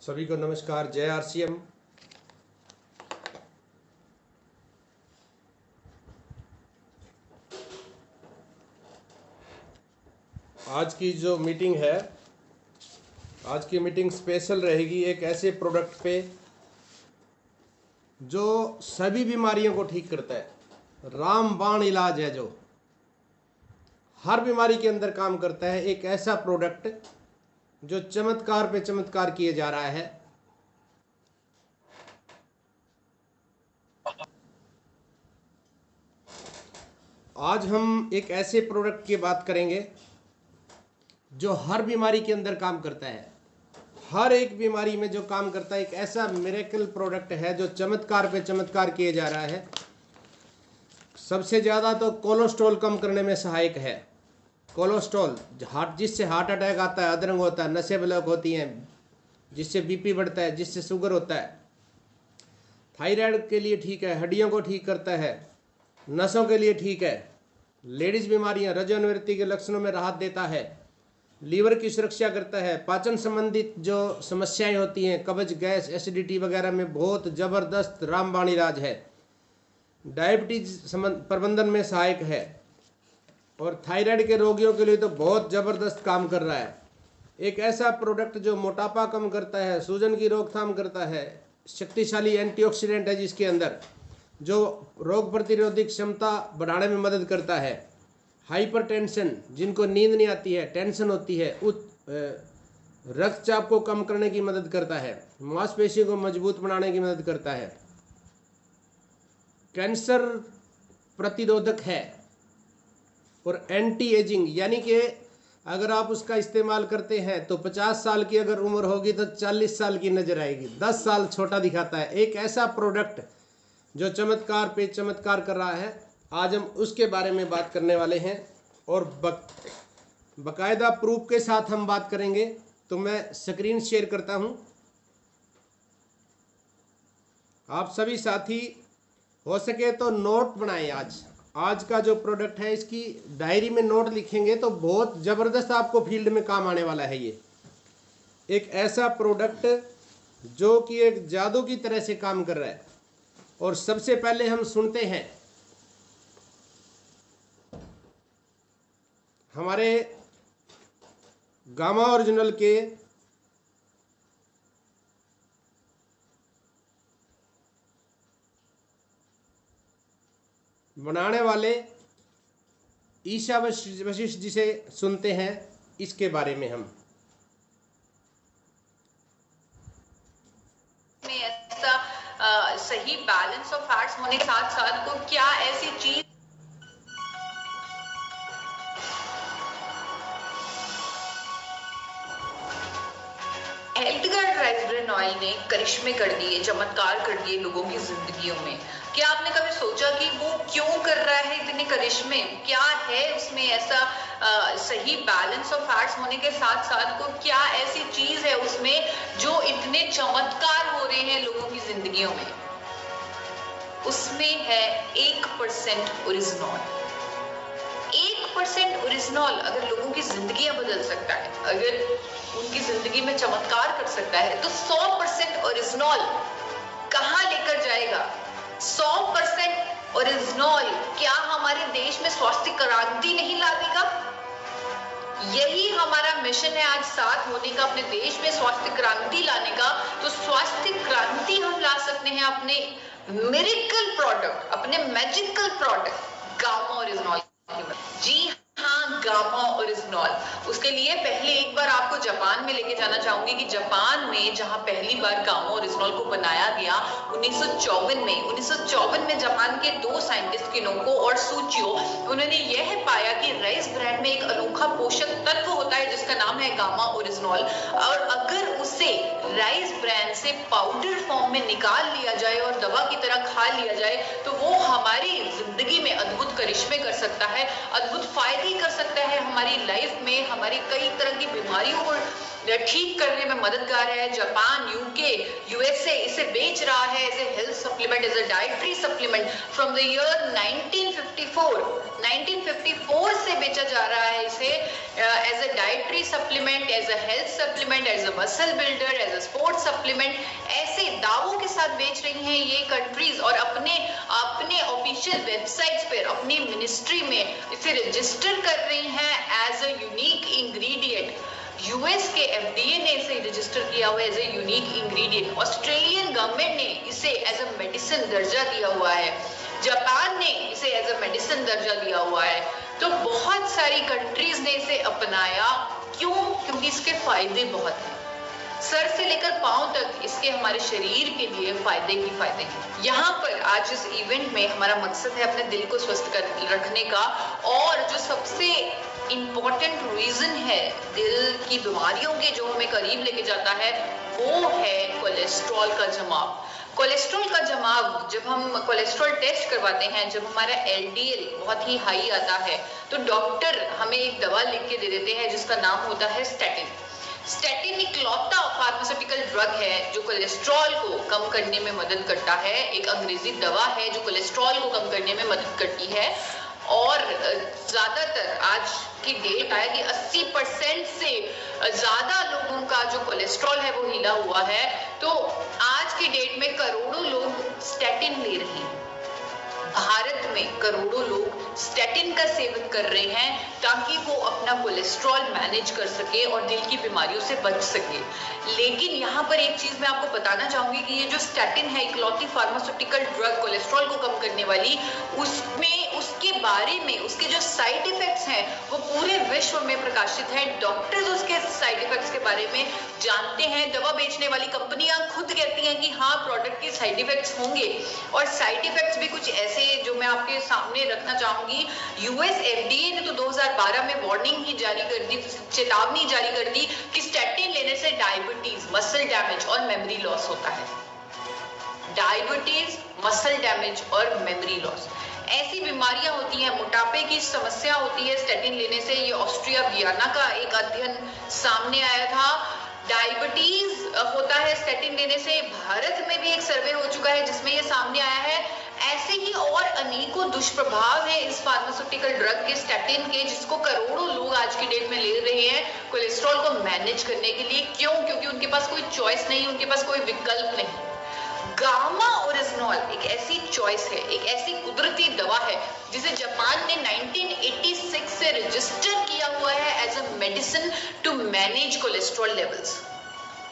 सभी को नमस्कार। जय आरसीएम। आज की जो मीटिंग है, आज की मीटिंग स्पेशल रहेगी एक ऐसे प्रोडक्ट पे जो सभी बीमारियों को ठीक करता है। रामबाण इलाज है जो हर बीमारी के अंदर काम करता है। एक ऐसा प्रोडक्ट जो चमत्कार पे चमत्कार किए जा रहा है। आज हम एक ऐसे प्रोडक्ट की बात करेंगे जो हर बीमारी के अंदर काम करता है। हर एक बीमारी में जो काम करता है, एक ऐसा मिरेकल प्रोडक्ट है जो चमत्कार पे चमत्कार किए जा रहा है। सबसे ज़्यादा तो कोलेस्ट्रॉल कम करने में सहायक है। कोलेस्ट्रॉल जिससे हार्ट अटैक आता है, अधरंग होता है, नसें ब्लॉक होती हैं, जिससे बीपी बढ़ता है, जिससे शुगर होता है। थायराइड के लिए ठीक है, हड्डियों को ठीक करता है, नसों के लिए ठीक है। लेडीज बीमारियां, रजोनिवृत्ति के लक्षणों में राहत देता है। लीवर की सुरक्षा करता है। पाचन संबंधित जो समस्याएं होती हैं, कब्ज, गैस, एसिडिटी वगैरह में बहुत ज़बरदस्त रामबाण इलाज है। डायबिटीज प्रबंधन में सहायक है और थायराइड के रोगियों के लिए तो बहुत ज़बरदस्त काम कर रहा है। एक ऐसा प्रोडक्ट जो मोटापा कम करता है, सूजन की रोकथाम करता है, शक्तिशाली एंटीऑक्सीडेंट है जिसके अंदर, जो रोग प्रतिरोधक क्षमता बढ़ाने में मदद करता है। हाइपरटेंशन, जिनको नींद नहीं आती है, टेंशन होती है, रक्तचाप को कम करने की मदद करता है। मांसपेशियों को मजबूत बनाने की मदद करता है। कैंसर प्रतिरोधक है और एंटी एजिंग, यानी कि अगर आप उसका इस्तेमाल करते हैं तो 50 साल की अगर उम्र होगी तो 40 साल की नजर आएगी। 10 साल छोटा दिखाता है। एक ऐसा प्रोडक्ट जो चमत्कार पे चमत्कार कर रहा है। आज हम उसके बारे में बात करने वाले हैं और बकायदा प्रूफ के साथ हम बात करेंगे। तो मैं स्क्रीन शेयर करता हूं। आप सभी साथी हो सके तो नोट बनाएं। आज का जो प्रोडक्ट है, इसकी डायरी में नोट लिखेंगे तो बहुत ज़बरदस्त आपको फील्ड में काम आने वाला है। ये एक ऐसा प्रोडक्ट जो कि एक जादू की तरह से काम कर रहा है। और सबसे पहले हम सुनते हैं हमारे गामा ओरिजिनल के बनाने वाले ईशा वशिष्ठ जी से सुनते हैं इसके बारे में। हम सही बैलेंस ऑफ फैट्स होने के साथ साथ को क्या ऐसी चीज एल्डगार्ड राइस ब्रेन ऑयल ने करिश्मे कर दिए, चमत्कार कर दिए लोगों की जिंदगियों में। क्या आपने कभी सोचा कि वो क्यों कर रहा है इतने करिश्मे? क्या है उसमें ऐसा सही बैलेंस ऑफ फैट्स होने के साथ साथ को क्या ऐसी चीज है उसमें जो इतने चमत्कार हो रहे हैं लोगों की जिंदगियों में? उसमें है 1% ओरिजिनॉल। 1% ओरिजिनॉल अगर लोगों की जिंदगियां बदल सकता है, अगर उनकी जिंदगी में चमत्कार कर सकता है, तो 100% ओरिजिनॉल कहां लेकर जाएगा? 100% ओरिजिनॉल क्या हमारे देश में स्वास्थ्य क्रांति नहीं ला देगा? यही हमारा मिशन है आज साथ होने का, अपने देश में स्वास्थ्य क्रांति लाने का। तो स्वास्थ्य क्रांति हम ला सकते हैं अपने मिरेकल प्रोडक्ट, अपने मैजिकल प्रोडक्ट गामा ओरिजिनॉल। जी हाँ, गामा ओरिजिनॉल। उसके लिए पहले एक बार आपको जापान में लेके जाना चाहूंगी कि जापान में जहां पहली बार गामा ओरिजिनॉल को बनाया गया 1954 में जापान के 2 साइंटिस्ट किनोको और सूचियो, उन्होंने यह पाया कि राइस ब्रांड में एक अनोखा पोषक तत्व होता है जिसका नाम है गामा ओरिजिनॉल। और अगर उसे राइस ब्रांड से पाउडर फॉर्म में निकाल लिया जाए और दवा की तरह खा लिया जाए तो वो हमारी जिंदगी में अद्भुत करिश्मे कर सकता है, अद्भुत फायदे कर सकता है हमारी लाइफ में, हमारी कई तरह की बीमारियों को ठीक करने में मददगार है। जापान, यूके, यूएसए इसे बेच रहा है as a health supplement, as a dietary supplement from the year 1954 से बेचा जा रहा है इसे as a dietary supplement, as a health supplement, as a muscle builder, as a sports supplement, ऐसे दावों के साथ बेच रही हैं ये कंट्रीज और अपने ऑफिशियल वेबसाइट्स पर, अपनी मिनिस्ट्री में इसे रजिस्टर कर रही हैं as a unique ingredient. US के एफडीए ने इसे रजिस्टर किया हुआ है as a unique ingredient. Australian government ने इसे एज अ मेडिसिन दर्जा दिया हुआ है। जापान ने इसे एज अ मेडिसिन दर्जा दिया हुआ है। तो बहुत सारी कंट्रीज ने इसे अपनाया। क्यों? क्योंकि इसके फायदे बहुत हैं। सर से लेकर पांव तक इसके हमारे शरीर के लिए फायदे ही फायदे हैं। यहाँ पर आज इस इवेंट में हमारा मकसद है अपने दिल को स्वस्थ रखने का, और जो सबसे इम्पोर्टेंट रीजन है दिल की बीमारियों के जो हमें करीब लेके जाता है वो है कोलेस्ट्रॉल का जमाव। कोलेस्ट्रॉल का जमाव, जब हम कोलेस्ट्रॉल टेस्ट करवाते हैं, जब हमारा एलडीएल बहुत ही हाई आता है तो डॉक्टर हमें एक दवा लिख के दे देते हैं जिसका नाम होता है स्टैटिन। स्टैटिन इकलौता फार्मास्यूटिकल ड्रग है जो कोलेस्ट्रॉल को कम करने में मदद करता है। एक अंग्रेजी दवा है जो कोलेस्ट्रॉल को कम करने में मदद करती है। और ज्यादातर आज की डेट है कि 80% से ज्यादा लोगों का जो कोलेस्ट्रॉल है वो हिला हुआ है। तो आज की डेट में करोड़ों लोग स्टैटिन ले रहे हैं। भारत में करोड़ों लोग स्टैटिन का सेवन कर रहे हैं ताकि वो अपना कोलेस्ट्रॉल मैनेज कर सके और दिल की बीमारियों से बच सके। लेकिन यहाँ पर एक चीज मैं आपको बताना चाहूंगी कि ये जो स्टैटिन है, इकलौती फार्मास्यूटिकल ड्रग कोलेस्ट्रॉल को कम करने वाली, उसमें उसके बारे में उसके जो साइड इफेक्ट्स हैं वो पूरे विश्व में प्रकाशित है। डॉक्टर्स उसके साइड इफेक्ट्स के बारे में जानते हैं। दवा बेचने वाली कंपनियां खुद कहती हैं कि हाँ, प्रोडक्ट के साइड इफेक्ट्स होंगे, और साइड इफेक्ट्स भी कुछ ऐसे जो मैं आपके सामने रखना चाहूंगी। यूएस एफडीए ने तो 2012 में वार्निंग ही जारी कर दी, चेतावनी जारी कर दी कि स्टैटिन लेने से डायबिटीज, मसल डैमेज और मेमोरी लॉस होता है। डायबिटीज, मसल डैमेज और मेमोरी लॉस ऐसी बीमारियां होती हैं। मोटापे की समस्या होती है स्टैटिन लेने से। ये ऑस्ट्रिया वियना का एक अध्ययन सामने आया था। डायबिटीज होता है स्टैटिन लेने से। भारत में भी एक सर्वे हो चुका है जिसमें ये सामने आया है। ऐसे ही और अनेकों दुष्प्रभाव हैं इस फार्मास्यूटिकल ड्रग के, स्टैटिन के, जिसको करोड़ों लोग आज की डेट में ले रहे हैं कोलेस्ट्रॉल को मैनेज करने के लिए। क्यों? क्योंकि उनके पास कोई चॉइस नहीं, उनके पास कोई विकल्प नहीं। गामा ओरिजिनॉल एक ऐसी चॉइस है, एक ऐसी कुदरती दवा है जिसे जापान ने 1986 से रजिस्टर किया हुआ है as a medicine to manage cholesterol levels.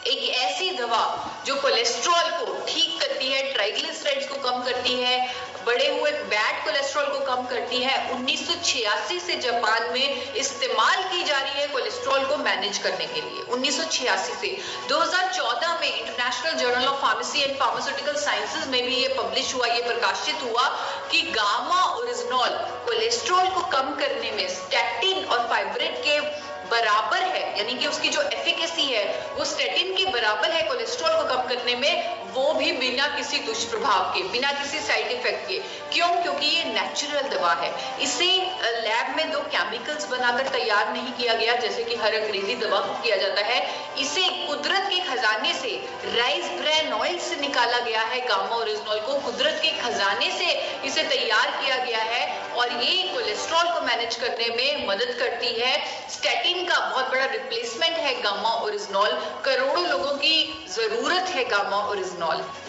एक ऐसी दवा जो कोलेस्ट्रॉल को ठीक करती है, ट्राइग्लिसराइड्स को कम करती है, बढ़े हुए बैड कोलेस्ट्रॉल को कम करती है। 1986 से जापान में इस्तेमाल की जा रही है कोलेस्ट्रॉल को मैनेज करने के लिए। 1986 से 2014 में international journal of pharmacy and pharmaceutical sciences में भी ये पब्लिश हुआ, ये प्रकाशित हुआ कि गामा ओरिजिनॉल कोलेस्ट्रॉल को कम करने में स्टैटिन और फाइब्रेट के बराबर है, यानी कि उसकी जो एफिकेसी है वो स्टैटिन के बराबर है कोलेस्ट्रॉल को कम करने में, वो भी बिना किसी दुष्प्रभाव के, बिना किसी साइड इफेक्ट के। क्यों? क्योंकि ये नेचुरल दवा है। इसे लैब में 2 केमिकल्स बनाकर तैयार नहीं किया गया जैसे कि हर अंग्रेजी दवा को किया जाता है। इसे कुदरत के खजाने से, राइस ब्रान ऑयल से निकाला गया है। गामा ओरिजिनॉल को कुदरत के खजाने से इसे तैयार किया गया है और ये कोलेस्ट्रॉल को मैनेज करने में मदद करती है। स्टैटिन का बहुत बड़ा रिप्लेसमेंट है गामा ओरिजिनॉल। करोड़ों लोगों की जरूरत है गामा ओरिजिनॉल।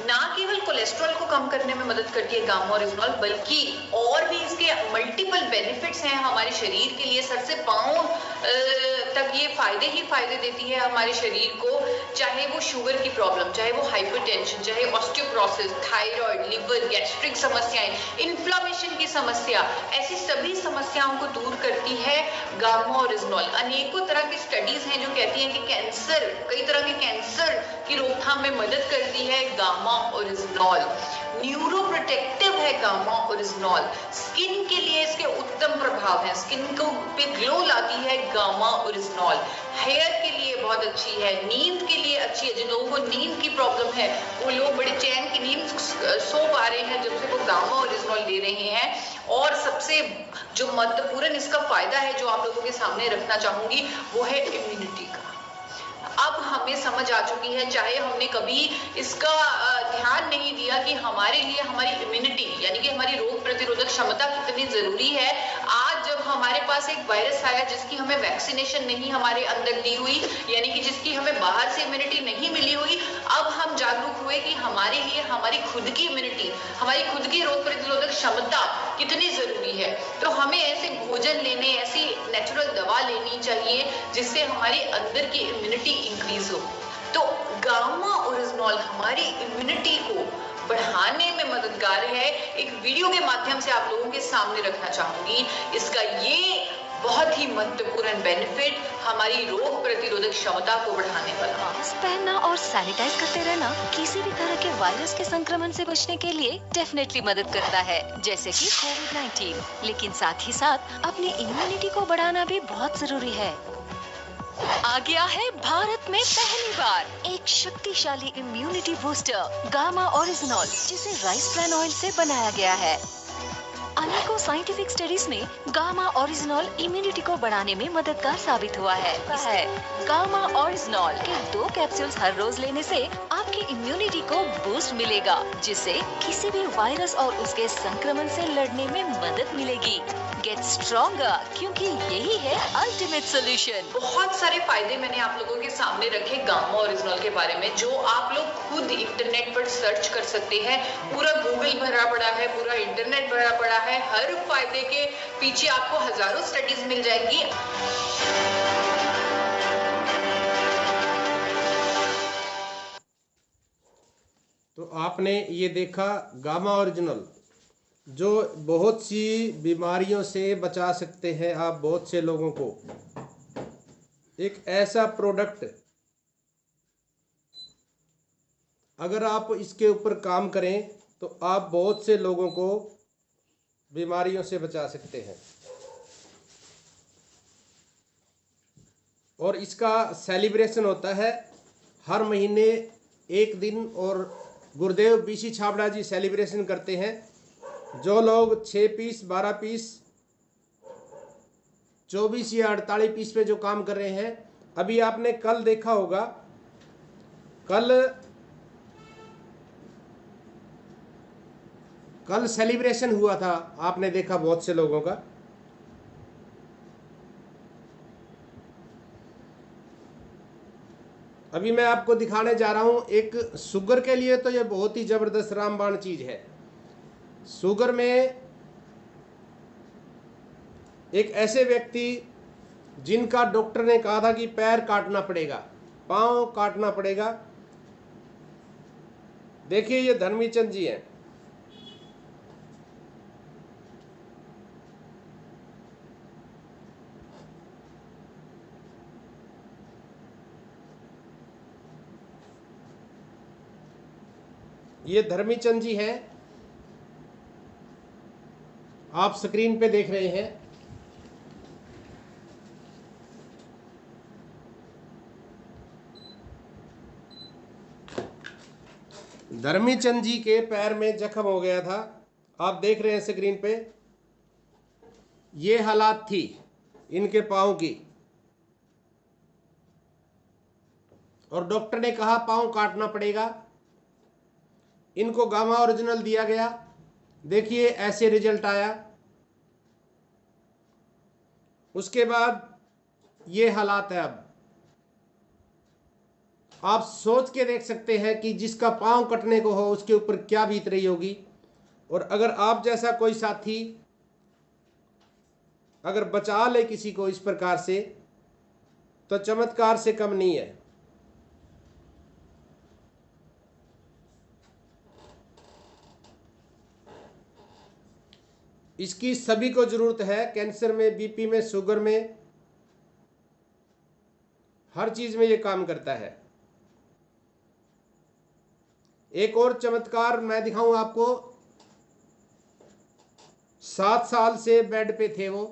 ना केवल कोलेस्ट्रॉल को कम करने में मदद करती है गामा ओरिजिनॉल, बल्कि और भी इसके मल्टीपल बेनिफिट्स हैं हमारे शरीर के लिए। सर से पांव तक ये फायदे ही फायदे देती है हमारे शरीर को। चाहे वो शुगर की प्रॉब्लम, चाहे वो हाइपरटेंशन, चाहे ऑस्टियोपोरोसिस, थायराइड, लिवर, गैस्ट्रिक समस्याएं, इन्फ्लेमेशन की समस्या, ऐसी सभी समस्याओं को दूर करती है गामा ओरिजिनॉल। अनेकों तरह की स्टडीज हैं जो कहती हैं कि कैंसर, कई तरह के कैंसर की रोकथाम में मदद करती है गामा ओरिजिनॉल। न्यूरो प्रोटेक्टिव है गामा ओरिजिनॉल। स्किन के लिए इसके उत्तम प्रभाव हैं, स्किन को पे ग्लो लाती है गामा ओरिजिनॉल। हेयर के लिए बहुत अच्छी है, नींद के लिए अच्छी है। जिन लोगों को नींद की प्रॉब्लम है वो लोग बड़े चैन की नींद सो पा रहे हैं जब से वो गामा ओरिजिनॉल ले रहे हैं। और सबसे जो महत्वपूर्ण इसका फायदा है जो आप लोगों के सामने रखना चाहूंगी वो है इम्यूनिटी का। अब हमें समझ आ चुकी है, चाहे हमने कभी इसका ध्यान नहीं दिया कि हमारे लिए हमारी इम्यूनिटी यानी कि हमारी रोग प्रतिरोधक क्षमता कितनी जरूरी है। आज जब हमारे पास एक वायरस आया जिसकी हमें वैक्सीनेशन नहीं हमारे अंदर दी हुई, यानी कि जिसकी हमें बाहर से इम्यूनिटी नहीं मिली हुई, अब हम जागरूक हुए कि हमारे लिए हमारी खुद की इम्यूनिटी, हमारी खुद की रोग प्रतिरोधक क्षमता कितनी जरूरी है। तो हमें ऐसे भोजन लेने, ऐसी नेचुरल दवा लेनी चाहिए जिससे हमारी अंदर की इम्यूनिटी इंक्रीज हो। तो गामा ओरिजिनॉल हमारी इम्यूनिटी को बढ़ाने में मददगार है। एक वीडियो के माध्यम से आप लोगों के सामने रखना चाहूंगी इसका ये बहुत ही महत्वपूर्ण बेनिफिट, हमारी रोग प्रतिरोधक क्षमता को बढ़ाने वाला। मास्क पहनना और सैनिटाइज करते रहना किसी भी तरह के वायरस के संक्रमण से बचने के लिए डेफिनेटली मदद करता है, जैसे कि कोविड-19। लेकिन साथ ही साथ अपनी इम्यूनिटी को बढ़ाना भी बहुत जरूरी है। आ गया है भारत में पहली बार एक शक्तिशाली इम्यूनिटी बूस्टर गामा ओरिजिनॉल, जिसे राइस ब्रान ऑयल से बनाया गया है। अनेकों साइंटिफिक स्टडीज में गामा ओरिजिनॉल इम्यूनिटी को बढ़ाने में मददगार साबित हुआ है। गामा ओरिजिनॉल के 2 कैप्सूल्स हर रोज लेने से आपकी इम्यूनिटी को बूस्ट मिलेगा, जिससे किसी भी वायरस और उसके संक्रमण से लड़ने में मदद मिलेगी। गेट स्ट्रॉन्गर, क्योंकि यही है अल्टीमेट सोल्यूशन। बहुत सारे फायदे मैंने आप लोगों के सामने रखे गामा ओरिजिनॉल के बारे में, जो आप लोग खुद इंटरनेट पर सर्च कर सकते हैं। पूरा गूगल भरा पड़ा है, पूरा इंटरनेट भरा पड़ा है। हर फायदे के पीछे आपको हजारों स्टडीज मिल जाएंगी। तो आपने ये देखा गामा ओरिजिनल, जो बहुत सी बीमारियों से बचा सकते हैं आप बहुत से लोगों को। एक ऐसा प्रोडक्ट, अगर आप इसके ऊपर काम करें तो आप बहुत से लोगों को बीमारियों से बचा सकते हैं। और इसका सेलिब्रेशन होता है हर महीने एक दिन, और गुरुदेव बीसी छाबड़ा जी सेलिब्रेशन करते हैं। जो लोग 6 पीस, 12 पीस, 24 या 48 पीस पे जो काम कर रहे हैं, अभी आपने कल देखा होगा, कल सेलिब्रेशन हुआ था, आपने देखा बहुत से लोगों का। अभी मैं आपको दिखाने जा रहा हूं, एक शुगर के लिए तो ये बहुत ही जबरदस्त रामबाण चीज है। शुगर में एक ऐसे व्यक्ति जिनका डॉक्टर ने कहा था कि पैर काटना पड़ेगा, पांव काटना पड़ेगा, देखिए ये धर्मी चंद जी हैं। ये धर्मी चंद जी हैं, आप स्क्रीन पे देख रहे हैं। धर्मी चंद जी के पैर में जख्म हो गया था, आप देख रहे हैं स्क्रीन पे। ये हालात थी इनके पांव की, और डॉक्टर ने कहा पांव काटना पड़ेगा। इनको गामा ओरिजिनल दिया गया, देखिए ऐसे रिजल्ट आया। उसके बाद ये हालात है। अब आप सोच के देख सकते हैं कि जिसका पांव कटने को हो उसके ऊपर क्या बीत रही होगी। और अगर आप जैसा कोई साथी अगर बचा ले किसी को इस प्रकार से, तो चमत्कार से कम नहीं है। इसकी सभी को जरूरत है, कैंसर में, बीपी में, शुगर में, हर चीज में ये काम करता है। एक और चमत्कार मैं दिखाऊं आपको। 7 साल से बेड पे थे वो,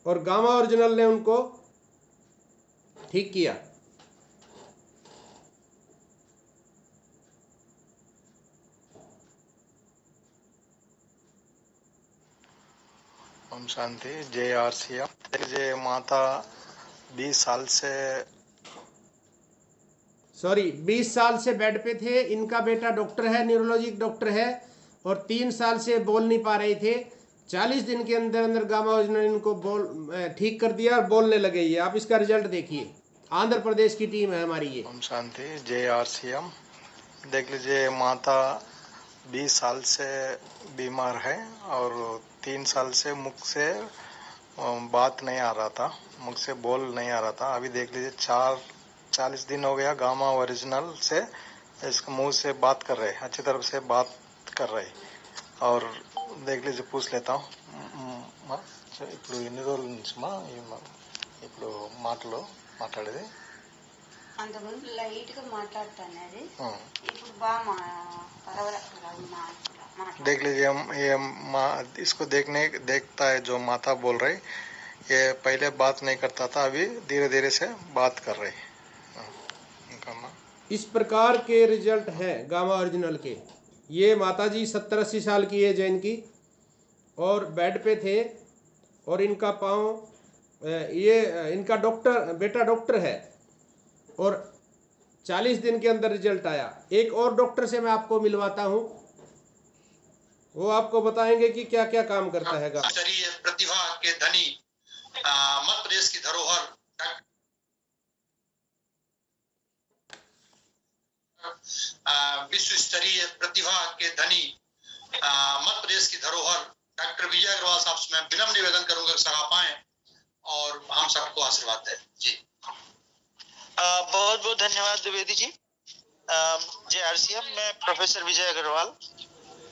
और गामा ओरिजिनल ने उनको ठीक किया। ओम शांति। जय आरसीएम। जय माता 20 साल से 20 साल से बेड पे थे। इनका बेटा डॉक्टर है, न्यूरोलॉजी डॉक्टर है, और 3 साल से बोल नहीं पा रहे थे। 40 दिन के अंदर अंदर गामा ओरिजिनल इनको ठीक कर दिया और बोलने लगे। ये आप इसका रिजल्ट देखिए। आंध्र प्रदेश की टीम है हमारी ये। ओम शांति। जय आरसीएम। देख लीजिए, माता 20 साल से बीमार है और 3 साल से मुख से बात नहीं आ रहा था, मुख से बोल नहीं आ रहा था। अभी देख लीजिए 40 दिन हो गया, गामा ओरिजिनल से इसके मुंह से बात कर रहे, अच्छी तरह से बात कर रहे। और देख लीजिए, पूछ लेता हूँ, ఇప్పుడు ఎన్ని రోజుల నుంచి మా ఇప్పుడు మాట్లాడేది అంతకుముందు లైట్ గా మాట్లాడుతానేది ఇప్పుడు బాగా देख लीजिए। ये इसको देखता है जो माता बोल रही, ये पहले बात नहीं करता था, अभी धीरे धीरे से बात कर रही। इस प्रकार के रिजल्ट है गामा ओरिजिनल के। ये माता जी 70-80 साल की एज है इनकी, और बेड पे थे, और इनका पाँव ये इनका बेटा डॉक्टर है, और 40 दिन के अंदर रिजल्ट आया। एक और डॉक्टर से मैं आपको मिलवाता हूं, वो आपको बताएंगे कि क्या क्या काम करता है। स्तरीय प्रतिभा के धनी मध्य प्रदेश की धरोहर विश्व स्तरीय प्रतिभा के धनी मध्य प्रदेश की धरोहर डॉक्टर विजय अग्रवाल साहब से मैं विनम्र निवेदन करूंगा कि सर आप आए और हम सबको आशीर्वाद दें। जी बहुत बहुत धन्यवाद द्विवेदी जी। जय आरसीएम। मैं प्रोफेसर विजय अग्रवाल,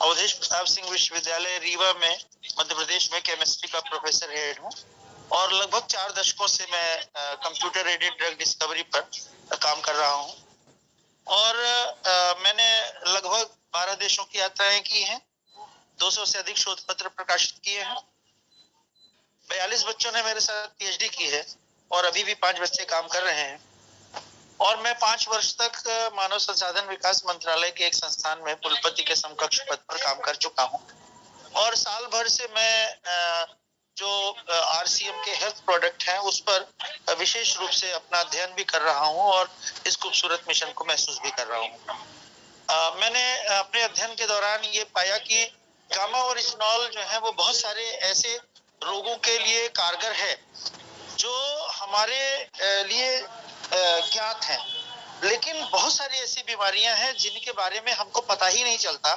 अवधेश प्रताप सिंह विश्वविद्यालय रीवा में मध्य प्रदेश में केमिस्ट्री का प्रोफेसर हेड हूँ, और लगभग 4 दशकों से मैं कंप्यूटर एडेड ड्रग डिस्कवरी पर काम कर रहा हूँ। और मैंने लगभग 12 देशों की यात्राएं की हैं, 200 से अधिक शोध पत्र प्रकाशित किए हैं, 42 बच्चों ने मेरे साथ पीएचडी की है, और अभी भी 5 बच्चे काम कर रहे हैं। और मैं 5 वर्ष तक मानव संसाधन विकास मंत्रालय के एक संस्थान में कुलपति के समकक्ष पद पर काम कर चुका हूं। और साल भर से मैं जो आरसीएम के हेल्थ प्रोडक्ट हैं उस पर विशेष रूप से अपना अध्ययन भी कर रहा हूं, और इस खूबसूरत मिशन को महसूस भी कर रहा हूं। मैंने अपने अध्ययन के दौरान ये पाया कि गामा ओरिजिनॉल जो है वो बहुत सारे ऐसे रोगों के लिए कारगर है जो हमारे लिए ज्ञात हैं, लेकिन बहुत सारी ऐसी बीमारियां हैं जिनके बारे में हमको पता ही नहीं चलता।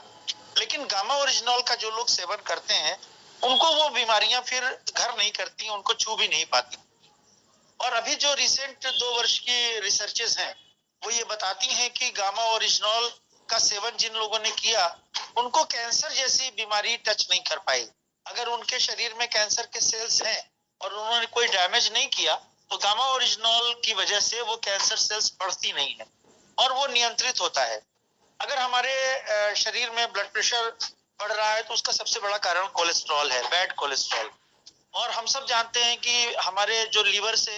लेकिन गामा ओरिजिनॉल का जो लोग सेवन करते हैं उनको वो बीमारियां फिर घर नहीं करती, उनको छू भी नहीं पाती। और अभी जो रिसेंट 2 वर्ष की रिसर्चेस हैं वो ये बताती हैं कि गामा ओरिजिनॉल का सेवन जिन लोगों ने किया उनको कैंसर जैसी बीमारी टच नहीं कर पाई। अगर उनके शरीर में कैंसर के सेल्स हैं और उन्होंने कोई डैमेज नहीं किया तो गामा ओरिजिनॉल की वजह से वो कैंसर सेल्स बढ़ती नहीं है और वो नियंत्रित होता है। अगर हमारे शरीर में ब्लड प्रेशर बढ़ रहा है तो उसका सबसे बड़ा कारण कोलेस्ट्रॉल है, बैड कोलेस्ट्रॉल। और हम सब जानते हैं कि हमारे जो लीवर से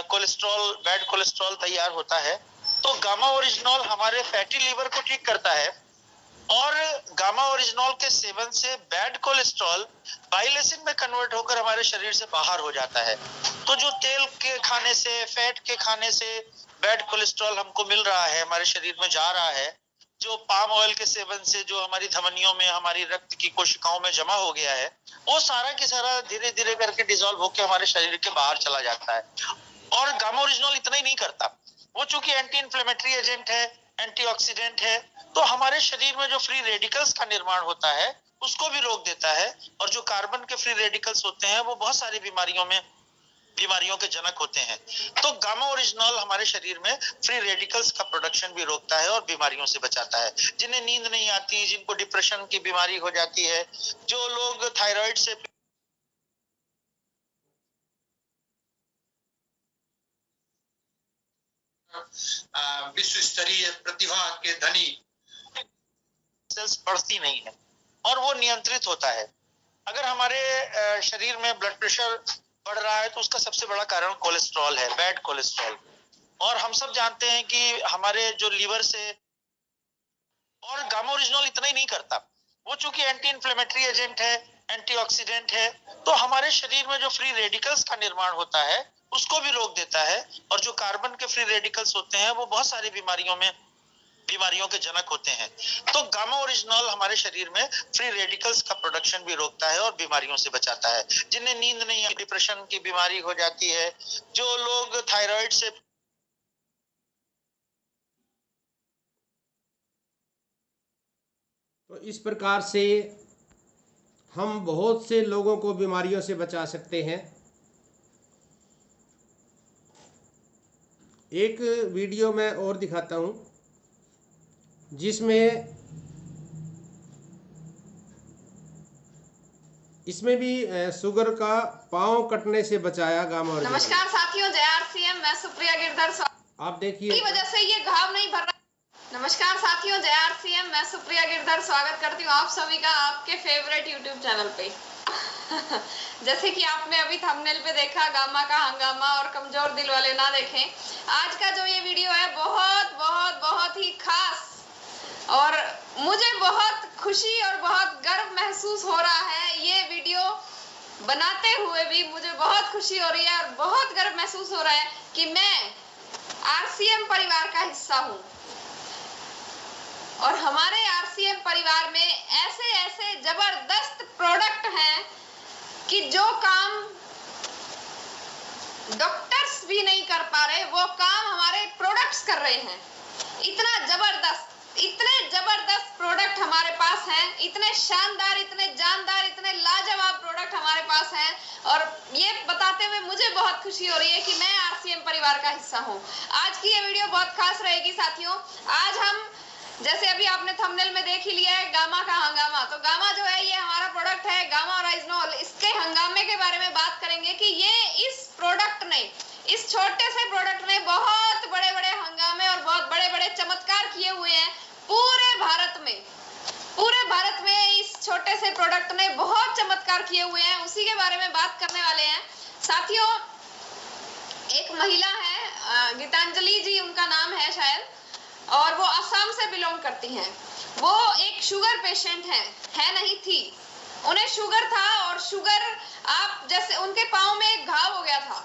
कोलेस्ट्रॉल, बैड कोलेस्ट्रॉल तैयार होता है, तो गामा ओरिजिनॉल हमारे फैटी लीवर को ठीक करता है। और गामा ओरिजिनॉल के सेवन से बैड कोलेस्ट्रॉल बाइलेसिन में कन्वर्ट होकर हमारे शरीर से बाहर हो जाता है। तो जो तेल के खाने से, फैट के खाने से बैड कोलेस्ट्रॉल हमको मिल रहा है, हमारे शरीर में जा रहा है, जो पाम ऑयल के सेवन से जो हमारी धमनियों में, हमारी रक्त की कोशिकाओं में जमा हो गया है, वो सारा की सारा धीरे धीरे करके डिसॉल्व होकर हमारे शरीर के बाहर चला जाता है। और गामा ओरिजिनॉल इतना ही नहीं करता, वो चूंकि एंटी इन्फ्लेमेटरी एजेंट है, एंटीऑक्सीडेंट है, तो हमारे शरीर में जो फ्री रेडिकल्स का निर्माण होता है उसको भी रोक देता है। और जो कार्बन के फ्री रेडिकल्स होते हैं वो बहुत सारी बीमारियों के जनक होते हैं। तो गामा ओरिजिनॉल हमारे शरीर में फ्री रेडिकल्स का प्रोडक्शन भी रोकता है और बीमारियों से बचाता है। जिन्हें नींद नहीं आती, जिनको डिप्रेशन की बीमारी हो जाती है, जो लोग थायराइड से विश्व स्तरीय प्रतिभा के धनी सेल्स बढ़ती नहीं है और वो नियंत्रित होता है। अगर हमारे शरीर में ब्लड प्रेशर बढ़ रहा है तो उसका सबसे बड़ा कारण कोलेस्ट्रॉल है, बैड कोलेस्ट्रॉल। और हम सब जानते हैं कि हमारे जो लीवर से, और गामा ओरिजिनल इतना ही नहीं करता, वो चूंकि एंटी इन्फ्लेमेटरी एजेंट है, एंटीऑक्सीडेंट है, तो हमारे शरीर में जो फ्री रेडिकल्स का निर्माण होता है उसको भी रोक देता है। और जो कार्बन के फ्री रेडिकल्स होते हैं वो बहुत सारी बीमारियों के जनक होते हैं। तो गामा ओरिजिनल हमारे शरीर में फ्री रेडिकल्स का प्रोडक्शन भी रोकता है और बीमारियों से बचाता है। जिन्हें नींद नहीं है, डिप्रेशन की बीमारी हो जाती है, जो लोग थायराइड से, तो इस प्रकार से हम बहुत से लोगों को बीमारियों से बचा सकते हैं। एक वीडियो मैं और दिखाता हूं जिसमें इसमें भी शुगर का पांव कटने से बचाया गामा ओरिजिनल। नमस्कार साथियों, जय आरसीएम, मैं सुप्रिया गिरधर। आप देखिए की वजह से ये घाव नहीं भर रहा। नमस्कार साथियों, जय आरसीएम, मैं सुप्रिया गिरधर स्वागत करती हूँ आप सभी का आपके फेवरेट यूट्यूब चैनल पे। जैसे कि आपने अभी थंबनेल पे देखा, गामा का हंगामा और कमजोर दिल वाले ना देखें। आज का जो ये वीडियो है बहुत बहुत बहुत ही खास और मुझे बहुत खुशी और बहुत गर्व महसूस हो रहा है। ये वीडियो बनाते हुए भी मुझे बहुत खुशी हो रही है और बहुत गर्व महसूस हो रहा है कि मैं आरसीएम परिवार का हिस्सा हूँ। और हमारे आरसीएम परिवार में ऐसे ऐसे जबरदस्त प्रोडक्ट हैं कि जो काम डॉक्टर्स भी नहीं कर पा रहे वो काम हमारे प्रोडक्ट्स कर रहे हैं। इतने जबरदस्त प्रोडक्ट हमारे पास हैं, इतने शानदार, इतने जानदार, इतने लाजवाब प्रोडक्ट हमारे पास हैं। और ये बताते हुए मुझे बहुत खुशी हो रही है कि मैं आरसीएम परिवार का हिस्सा हूँ। आज की ये वीडियो बहुत खास रहेगी साथियों। आज हम, जैसे अभी आपने थंबनेल में देख ही लिया है, गामा का हंगामा। तो गामा जो है ये हमारा प्रोडक्ट है, गामा ओरिजिनल। इसके हंगामे के बारे में बात करेंगे कि ये इस प्रोडक्ट ने, इस छोटे से प्रोडक्ट ने बहुत बड़े बड़े हंगामे और बहुत बड़े बड़े चमत्कार किए हुए हैं पूरे भारत में। पूरे भारत में इस छोटे से प्रोडक्ट ने बहुत चमत्कार किए हुए हैं, उसी के बारे में बात करने वाले हैं साथियों। एक महिला है, गीतांजलि जी उनका नाम है शायद, और वो असम से बिलोंग करती हैं। वो एक शुगर पेशेंट है नहीं थी, उन्हें शुगर था। और शुगर, आप जैसे उनके पाँव में एक घाव हो गया था।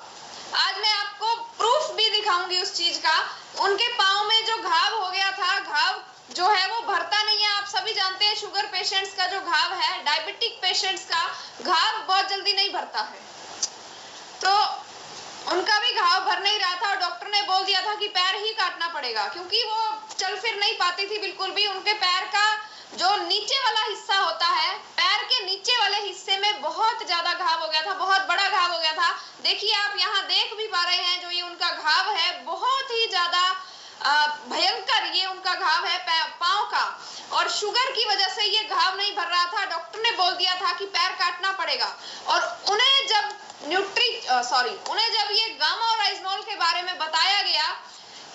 आज मैं आपको प्रूफ भी दिखाऊंगी उस चीज का। उनके पाँव में जो घाव हो गया था, घाव जो है वो भरता नहीं है। आप सभी जानते हैं शुगर पेशेंट्स का जो घाव है, डायबिटिक पेशेंट्स का घाव बहुत जल्दी नहीं भरता है। तो उनका भी घाव भर नहीं रहा था और डॉक्टर ने बोल दिया था कि पैर ही काटना पड़ेगा, क्योंकि वो चल फिर नहीं पाती थी बिल्कुल भी। उनके पैर का जो नीचे वाला हिस्सा होता है, पैर के नीचे वाले हिस्से में बहुत ज्यादा घाव हो गया था, बहुत बड़ा घाव हो गया था। देखिए आप यहाँ देख भी पा रहे हैं, जो ये उनका घाव है बहुत ही ज्यादा भयंकर ये उनका घाव है पाँव का। और शुगर की वजह से ये घाव नहीं भर रहा था। डॉक्टर ने बोल दिया था कि पैर काटना पड़ेगा। और उन्हें जब उन्हें जब ये गामा ओरिजिनल के बारे में बताया गया,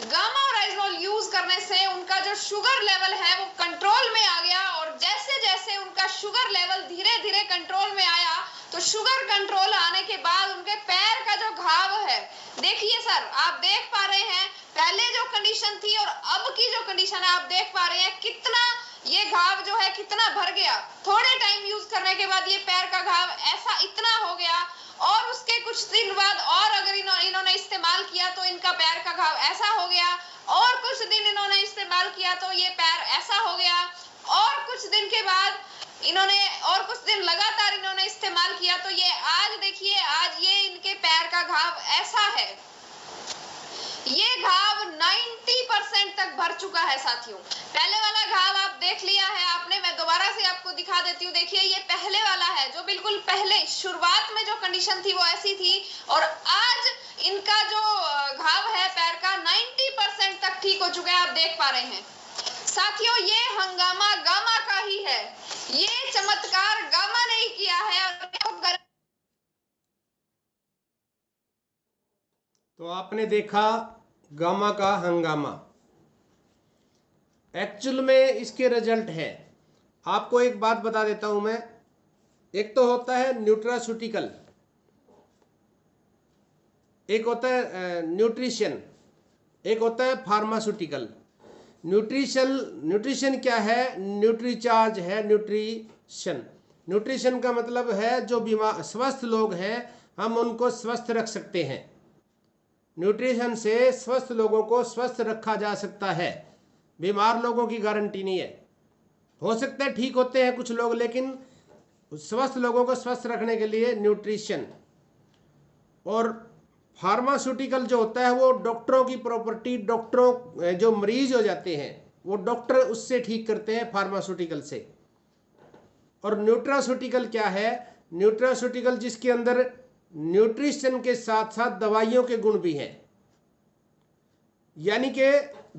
गामा ओरिजिनल यूज करने से उनका जो शुगर लेवल है वो कंट्रोल में आ गया। और जैसे जैसे उनका शुगर लेवल धीरे धीरे कंट्रोल में आया, तो शुगर कंट्रोल आने के बाद उनके पैर का जो घाव है, देखिए सर आप देख पा रहे हैं, पहले जो कंडीशन थी और अब की जो कंडीशन है आप देख पा रहे हैं कितना ये घाव जो है कितना भर गया। थोड़े टाइम यूज करने के बाद ये पैर का घाव ऐसा इतना हो गया। और उसके कुछ दिन बाद और अगर इन्होंने इस्तेमाल किया तो इनका पैर का घाव ऐसा हो गया। और कुछ दिन इन्होंने इस्तेमाल किया तो ये पैर ऐसा हो गया। और कुछ दिन के बाद और कुछ दिन लगातार इन्होंने इस्तेमाल किया तो ये आज देखिए, आज ये इनके पैर का घाव ऐसा है। ये घाव 90% तक भर चुका है साथियों। पहले वाला घाव आप देख लिया है आपने, मैं दोबारा से आपको दिखा देती हूँ। देखिए ये पहले वाला है, जो बिल्कुल पहले शुरुआत में जो कंडीशन थी वो ऐसी थी। और आज इनका जो घाव है पैर का 90% तक ठीक हो चुका है, आप देख पा रहे हैं साथियों। ये हंगामा गामा का ही है, ये चमत्कार गामा ने ही किया है। तो आपने देखा गामा का हंगामा। एक्चुअल में इसके रिजल्ट है, आपको एक बात बता देता हूं मैं। एक तो होता है न्यूट्रास्यूटिकल, एक होता है न्यूट्रिशन, एक होता है फार्मास्यूटिकल। न्यूट्रिशन क्या है? न्यूट्रीचार्ज है न्यूट्रिशन। न्यूट्रिशन का मतलब है जो बीमार स्वस्थ लोग हैं हम उनको स्वस्थ रख सकते हैं। न्यूट्रिशन से स्वस्थ लोगों को स्वस्थ रखा जा सकता है, बीमार लोगों की गारंटी नहीं है। हो सकता है ठीक होते हैं कुछ लोग, लेकिन स्वस्थ लोगों को स्वस्थ रखने के लिए न्यूट्रिशन। और फार्मास्यूटिकल जो होता है वो डॉक्टरों की प्रॉपर्टी, डॉक्टरों जो मरीज हो जाते हैं वो डॉक्टर उससे ठीक करते हैं फार्मास्यूटिकल से। और न्यूट्रास्यूटिकल क्या है? न्यूट्रास्यूटिकल जिसके अंदर न्यूट्रिशन के साथ साथ दवाइयों के गुण भी हैं, यानी कि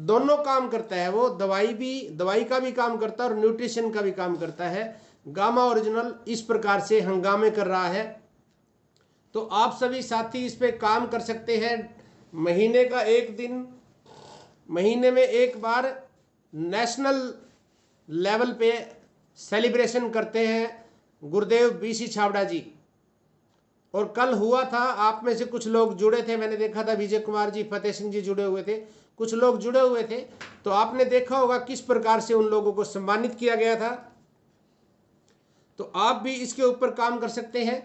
दोनों काम करता है वो। दवाई का भी काम करता है और न्यूट्रिशन का भी काम करता है। गामा ओरिजिनल इस प्रकार से हंगामे कर रहा है, तो आप सभी साथी इस पे काम कर सकते हैं। महीने का एक दिन, महीने में एक बार नेशनल लेवल पे सेलिब्रेशन करते हैं गुरुदेव बीसी छाबड़ा जी। और कल हुआ था, आप में से कुछ लोग जुड़े थे, मैंने देखा था विजय कुमार जी, फतेह सिंह जी जुड़े हुए थे, कुछ लोग जुड़े हुए थे, तो आपने देखा होगा किस प्रकार से उन लोगों को सम्मानित किया गया था। तो आप भी इसके ऊपर काम कर सकते हैं।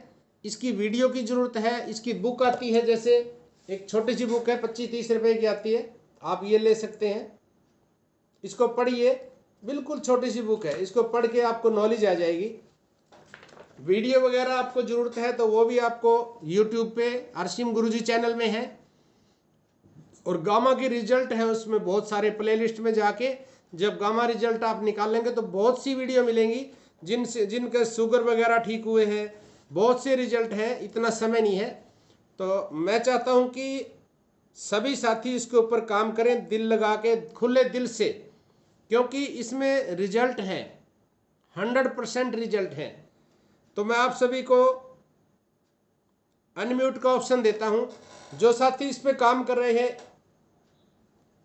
इसकी वीडियो की जरूरत है, इसकी बुक आती है, जैसे एक छोटी सी बुक है 25-30 रुपए की आती है, आप ये ले सकते हैं। इसको पढ़िए, बिल्कुल छोटी सी बुक है, इसको पढ़ के आपको नॉलेज आ जाएगी। वीडियो वगैरह आपको जरूरत है तो वो भी आपको यूट्यूब पे आरसीएम गुरुजी चैनल में है। और गामा की रिजल्ट है उसमें बहुत सारे प्लेलिस्ट में जाके जब गामा रिजल्ट आप निकालेंगे तो बहुत सी वीडियो मिलेंगी जिनके शुगर वगैरह ठीक हुए हैं, बहुत से रिजल्ट हैं। इतना समय नहीं है, तो मैं चाहता हूं कि सभी साथी इसके ऊपर काम करें, दिल लगा के, खुले दिल से, क्योंकि इसमें रिजल्ट है, 100% रिजल्ट है। तो मैं आप सभी को अनम्यूट का ऑप्शन देता हूं। जो साथी इस पे काम कर रहे हैं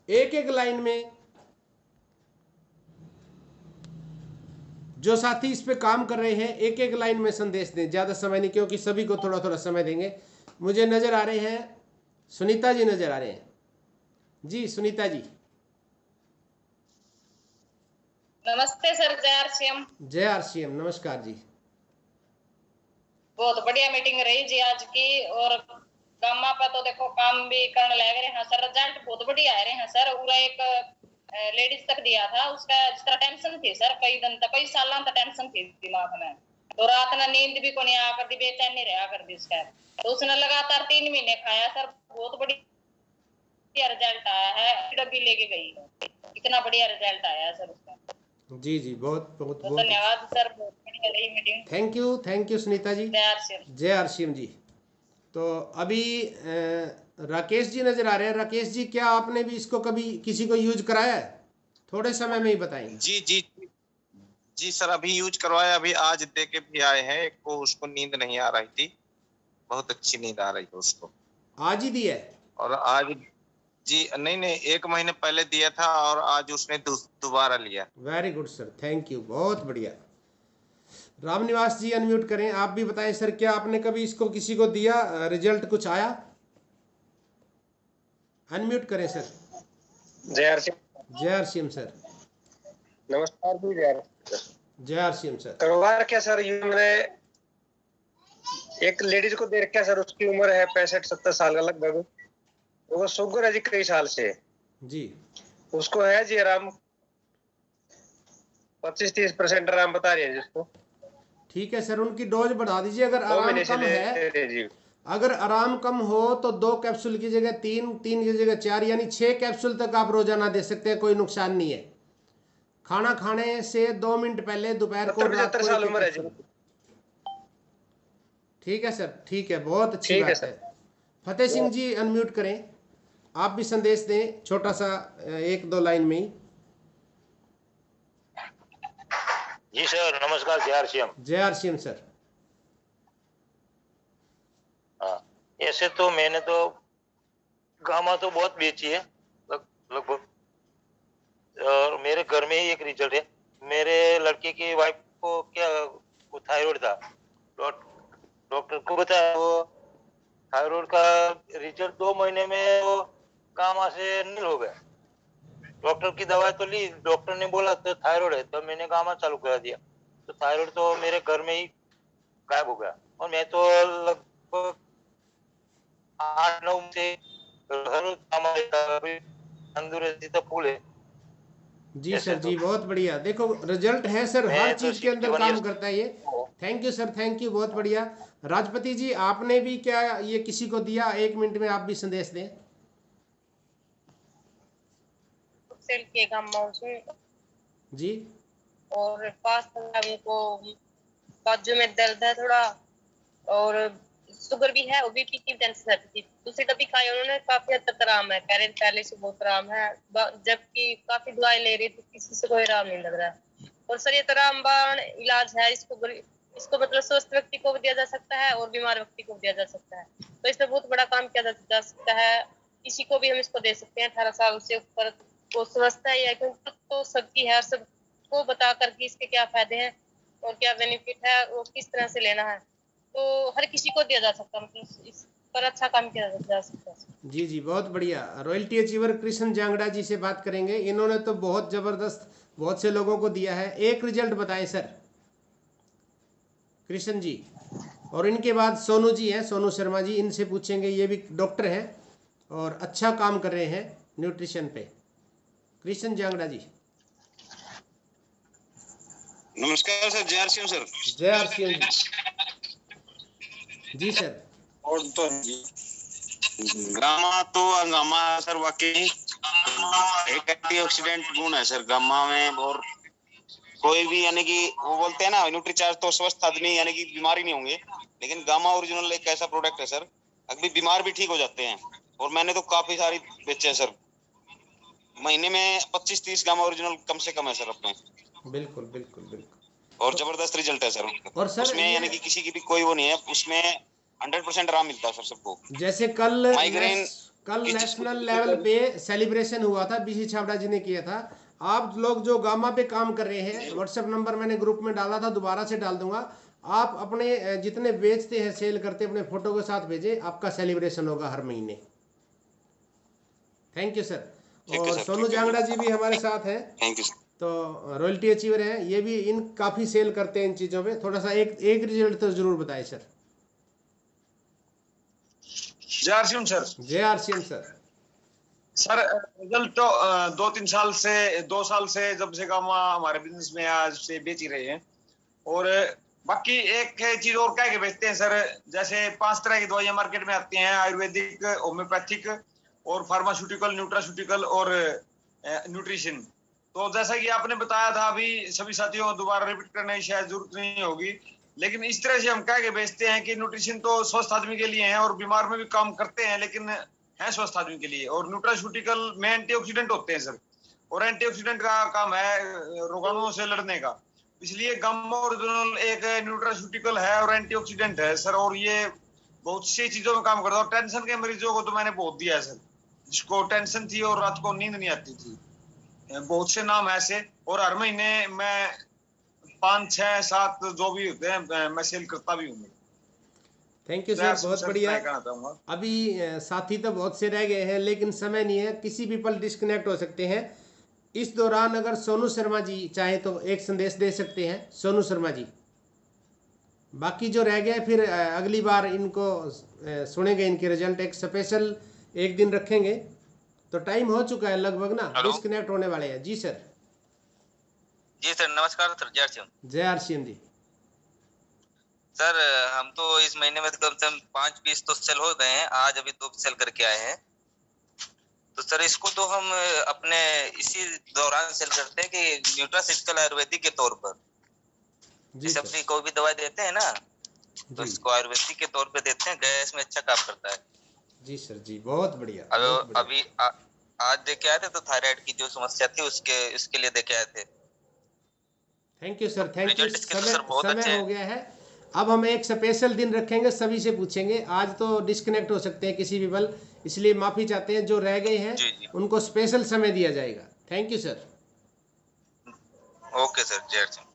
एक एक लाइन में, जो साथी इस पे काम कर रहे हैं एक एक लाइन में संदेश दें, ज्यादा समय नहीं, क्योंकि सभी को थोड़ा थोड़ा समय देंगे। मुझे नजर आ रहे हैं सुनीता जी, नजर आ रहे हैं जी। सुनीता जी नमस्ते सर, जय आरसीएम। जय आरसीएम, नमस्कार जी। बहुत बढ़िया मीटिंग रही जी आज की। और गामा पे तो देखो काम भी करने लग रहे हैं सर, रिजल्ट बहुत बढ़िया आ रहे हैं सर। पूरा एक लेडीज तक दिया था, उसका जिस तरह टेंशन थी सर, कई दिन तक, कई साल तक टेंशन थी दिमाग में, तो रात में नींद भी को नहीं आया कर दी, बेचैनी रहा कर दी उसका। तो उसने लगातार 3 महीने खाया सर, बहुत बढ़िया रिजल्ट आया है। डब्बी लेके गई है, इतना बढ़िया रिजल्ट आया है सर उसका। जी जी, बहुत बहुत बहुत धन्यवाद सर, बहुत बढ़िया रही meeting. Thank you Sunita ji. जय आरसीएम जी। तो अभी राकेश जी नजर आ रहे हैं। राकेश जी, क्या आपने भी इसको कभी किसी को यूज कराया है? थोड़े समय में ही बताएंगे। जी जी जी सर, अभी यूज करवाया, अभी आज दे के भी आए हैं। एक को उसको नींद नहीं आ रही थी, बहुत अच्छी नींद आ रही है उसको। आज ही दिया है? और आज जी नहीं 1 महीने पहले दिया था और आज उसने दोबारा लिया। Very good sir, thank you, बहुत बढ़िया। रामनिवास जी अनम्यूट करें, आप भी बताएं सर, क्या आपने कभी इसको किसी को दिया, रिजल्ट कुछ आया? अनम्यूट करें सर। जय आरसीएम सर। नमस्कार जी। जय आरसीएम सर। करवा क्या सर, ये मैंने एक लेडीज को दे रखा सर, उसकी उम्र है 65-70 साल का लगभग, वो शुगर है जी कई साल से जी। उसको है जी आराम 25-30% आराम बता रही है जिसको। ठीक है सर, उनकी डोज बढ़ा दीजिए। अगर आराम कम है, अगर आराम कम हो तो 2 कैप्सूल की जगह 3 की जगह 4, यानी 6 कैप्सूल तक आप रोजाना दे सकते हैं, कोई नुकसान नहीं है। खाना खाने से 2 मिनट पहले दोपहर को, 75 साल उम्र है जी। ठीक है सर, ठीक है, बहुत अच्छी बात है। फतेह सिंह जी अनम्यूट करें, आप भी संदेश दें छोटा सा, 1-2 लाइन में ही। जी सर नमस्कार। जय आरसीएम। जय आरसीएम सर। हाँ, ऐसे तो मैंने तो गामा तो बहुत बेची है लगभग, और मेरे घर में ही एक रिजल्ट है। मेरे लड़के की वाइफ को क्या थायराइड था, डॉक्टर को बताया, वो थायराइड का रिजल्ट 2 महीने में वो गामा से नील हो गया। डॉक्टर की दवाई तो ली, डॉक्टर ने बोला तो थायराइड है, तो मैंने गामा चालू कर दिया, तो थायराइड तो मेरे घर में ही गायब हो गया। और मैं तो लगभग 8-9 से हर गामा लेता, अभी तंदुरुस्ती तो फुल है। जी सर जी, बहुत बढ़िया। देखो रिजल्ट है सर, हर चीज के अंदर काम करता है ये। Thank you sir, thank you, बहुत बढ़िया। राजपति जी, आपने भी क्या ये किसी को दिया? 1 मिनट में आप भी संदेश दें। सेल के गामा उसमें जी, और पास को बाजू में दर्द है थोड़ा, और शुगर भी है, बीपी की टेंशन थी। दूसरी डब्बी खाई उन्होंने, काफी हद तक आराम है, कह रहे पहले से बहुत आराम है, जबकि काफी दवाई ले रही थी, किसी से कोई आराम नहीं लग रहा है। और सर ये तो रामबाण इलाज है, इसको मतलब स्वस्थ व्यक्ति को भी दिया जा सकता है और बीमार व्यक्ति को भी दिया जा सकता है, तो इसमें बहुत बड़ा काम किया जा सकता है। किसी को भी हम इसको दे सकते हैं 18 साल से ऊपर, वो स्वस्थ है या क्योंकि तो सबकी है, सबको बता करके इसके क्या फायदे हैं और क्या बेनिफिट है और किस तरह से लेना है, तो हर किसी को दिया जा सकता है, मतलब इस पर अच्छा काम किया जा सकता है। जी जी, बहुत बढ़िया। रॉयल्टी अचीवर कृष्ण जांगड़ा जी से बात करेंगे, इन्होंने तो बहुत जबरदस्त बहुत से लोगों को दिया है। एक रिजल्ट बताएं सर कृष्ण जी, और इनके बाद सोनू जी हैं, सोनू शर्मा जी, इनसे पूछेंगे, ये भी डॉक्टर हैं और अच्छा काम कर रहे हैं न्यूट्रिशन पे। कृष्ण जांगड़ा जी। नमस्कार सर, जय आरसीएम सर। जय आरसीएम जी। जी सर। और तो गामा तो गामा सर वाकई एक एंटीऑक्सीडेंट गुण है सर गामा में, और कोई भी यानी कि वो बोलते हैं ना न्यूट्रीचार्ज तो स्वस्थ आदमी यानी कि बीमारी नहीं होंगे, लेकिन गामा ओरिजिनल एक ऐसा प्रोडक्ट है सर, अभी बीमार भी ठीक हो जाते हैं। और मैंने तो काफी सारी बेचे हैं सर, महीने में 25-30 गामा ओरिजिनल कम से कम है सर अपने। बिल्कुल बिल्कुल बिल्कुल, और जबरदस्त रिजल्ट है सर। और सर उसमें यानी कि किसी की भी कोई वो नहीं है, उसमें 100% आराम मिलता है सर सबको। जैसे कल माइग्रेन नेशनल लेवल पे सेलिब्रेशन हुआ था, बीसी छाबड़ा जी ने किया था। आप लोग जो गामा पे काम कर रहे हैं, व्हाट्सएप नंबर मैंने ग्रुप में डाला था, दोबारा से डाल दूंगा। आप अपने जितने बेचते हैं, सेल करते, अपने फोटो के साथ भेजें, आपका सेलिब्रेशन होगा हर महीने। Thank you sir. और सोनू जांगड़ा जी भी हमारे साथ हैं, थैंक यू सर। तो रॉयल्टी अचीवर हैं, ये भी इन काफ़ी सेल करते हैं इन चीज़ों पे। थोड़ा सा एक रिजल्ट तो जरूर बताएं सर। जय आरसीएम सर। जय आरसीएम सर। सर रिजल्ट तो 2 साल से जब से गामा हमारे बिजनेस में आज से बेच ही रहे हैं। और बाकी एक चीज और क्या के बेचते हैं सर, जैसे 5 तरह की दवाइयां मार्केट में आती हैं, आयुर्वेदिक, होम्योपैथिक और फार्मास्यूटिकल, न्यूट्रास्यूटिकल और न्यूट्रिशन। तो जैसा कि आपने बताया था, अभी सभी साथियों को दोबारा रिपीट करने की शायद जरूरत नहीं होगी, लेकिन इस तरह से हम कह के बेचते हैं कि न्यूट्रिशन तो स्वस्थ आदमी के लिए है और बीमार में भी काम करते हैं, लेकिन है स्वस्थ आदमी के लिए। और न्यूट्रास्यूटिकल में एंटीऑक्सीडेंट होते हैं सर, और एंटीऑक्सीडेंट का काम है रोगाणुओं से लड़ने का, इसलिए गामा ओरिजिनल एक न्यूट्रास्यूटिकल है और एंटीऑक्सीडेंट है सर। और ये बहुत सी चीजों में काम करता है। और टेंशन के मरीजों को तो मैंने बहुत दिया है सर, जिसको टेंशन थी और रात को नींद नहीं आती थी, बहुत से नाम ऐसे। और हर महीने मैं 5, 6, 7 जो भी होते हैं मैं सेल करता भी हूँ। थैंक यू सर, बहुत बढ़िया। अभी साथी तो बहुत से रह गए हैं, लेकिन समय नहीं है, किसी भी पल डिस्कनेक्ट हो सकते हैं। इस दौरान अगर सोनू शर्मा जी चाहे तो एक संदेश दे सकते हैं, सोनू शर्मा जी। बाकी जो रह गए फिर अगली बार इनको सुनेंगे, इनके रिजल्ट एक स्पेशल एक दिन रखेंगे। तो टाइम हो चुका है लगभग ना, डिस्कनेक्ट होने वाले हैं। जी सर। जी सर, नमस्कार सर, जय आरसीएम। जय आरसीएम जी। सर हम तो इस महीने में कम से कम 5 पीस तो सेल हो गए हैं, आज अभी 2 सेल करके आए हैं। तो सर इसको तो हम अपने इसी दौरान सेल करते हैं कि न्यूट्रास्यूटिकल आयुर्वेदिक के तौर पर, जैसे अपनी कोई भी दवाई देते हैं ना, तो इसको आयुर्वेदिक के तौर पे देते हैं, गैस में अच्छा काम करता है। जी सर जी, बहुत बढ़िया। अभी आज देके आए थे, तो थायराइड की जो समस्या थी उसके लिए देके आए थे। Thank you sir, thank you. समय हो गया है, अब हम एक स्पेशल दिन रखेंगे, सभी से पूछेंगे। आज तो डिस्कनेक्ट हो सकते हैं किसी भी पल, इसलिए माफ़ी चाहते हैं। जो रह गए हैं उनको स्पेशल समय दिया जाएगा। Thank you sir. Okay sir, जय हिंद।